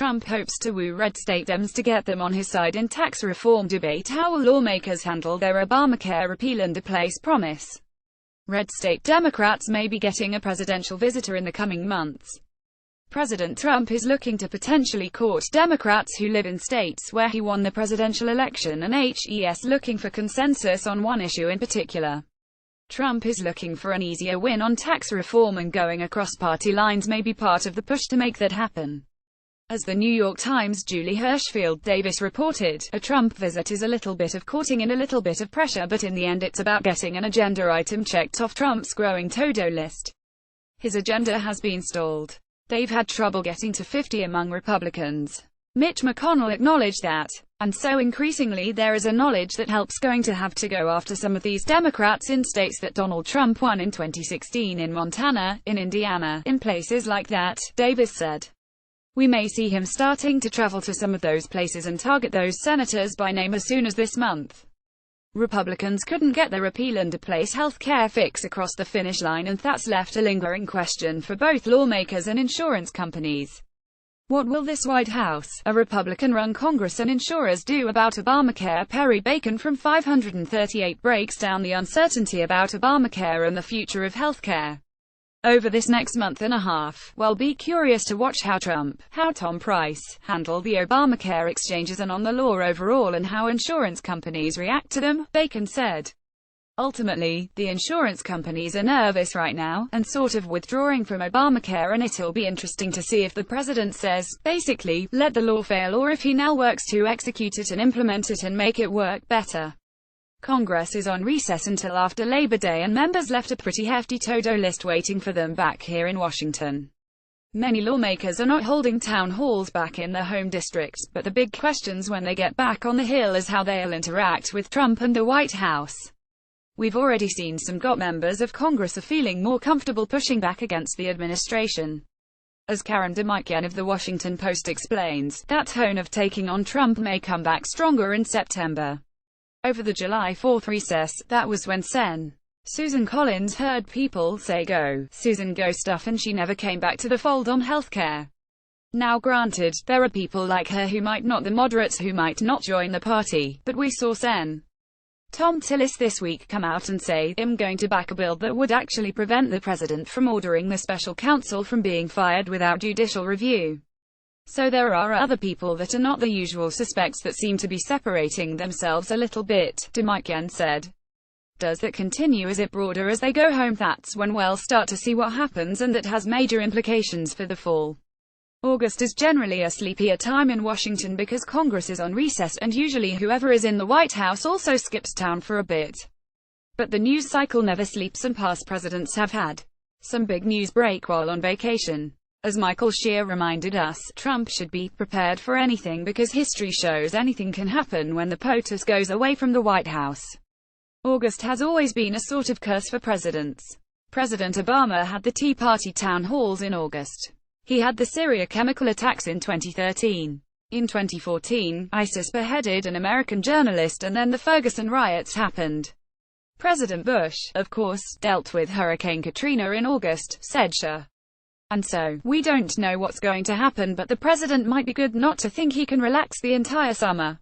Trump hopes to woo red state Dems to get them on his side in tax reform debate. How will lawmakers handle their Obamacare repeal and replace promise? Red state Democrats may be getting a presidential visitor in the coming months. President Trump is looking to potentially court Democrats who live in states where he won the presidential election, and HES looking for consensus on one issue in particular. Trump is looking for an easier win on tax reform, and going across party lines may be part of the push to make that happen. As the New York Times' Julie Hirschfield Davis reported, a Trump visit is a little bit of courting and a little bit of pressure, but in the end it's about getting an agenda item checked off Trump's growing to-do list. His agenda has been stalled. They've had trouble getting to 50 among Republicans. Mitch McConnell acknowledged that. And so increasingly there is a knowledge that help's going to have to go after some of these Democrats in states that Donald Trump won in 2016, in Montana, in Indiana, in places like that, Davis said. We may see him starting to travel to some of those places and target those senators by name as soon as this month. Republicans couldn't get the repeal and replace health care fix across the finish line, and that's left a lingering question for both lawmakers and insurance companies. What will this White House, a Republican-run Congress, and insurers do about Obamacare? Perry Bacon from 538 breaks down the uncertainty about Obamacare and the future of healthcare over this next month and a half. Well, be curious to watch how Trump, Tom Price, handle the Obamacare exchanges and on the law overall, and how insurance companies react to them, Bacon said. Ultimately, the insurance companies are nervous right now, and sort of withdrawing from Obamacare, and it'll be interesting to see if the president says, basically, let the law fail, or if he now works to execute it and implement it and make it work better. Congress is on recess until after Labor Day, and members left a pretty hefty to-do list waiting for them back here in Washington. Many lawmakers are not holding town halls back in their home districts, but the big questions when they get back on the Hill is how they'll interact with Trump and the White House. We've already seen some GOP members of Congress are feeling more comfortable pushing back against the administration. As Karen DeMichian of The Washington Post explains, that tone of taking on Trump may come back stronger in September. Over the July 4th recess, that was when Sen. Susan Collins heard people say "Go, Susan, go" stuff, and she never came back to the fold on healthcare. Now granted, there are people like her who might not, the moderates who might not join the party, but we saw Sen. Tom Tillis this week come out and say, "I'm going to back a bill that would actually prevent the president from ordering the special counsel from being fired without judicial review." So there are other people that are not the usual suspects that seem to be separating themselves a little bit, DeMichian said. Does that continue as it broader as they go home? That's when we'll start to see what happens, and that has major implications for the fall. August is generally a sleepier time in Washington because Congress is on recess, and usually whoever is in the White House also skips town for a bit. But the news cycle never sleeps, and past presidents have had some big news break while on vacation. As Michael Shear reminded us, Trump should be prepared for anything because history shows anything can happen when the POTUS goes away from the White House. August has always been a sort of curse for presidents. President Obama had the Tea Party town halls in August. He had the Syria chemical attacks in 2013. In 2014, ISIS beheaded an American journalist, and then the Ferguson riots happened. President Bush, of course, dealt with Hurricane Katrina in August, said Shear. And so, we don't know what's going to happen, but the president might be good not to think he can relax the entire summer.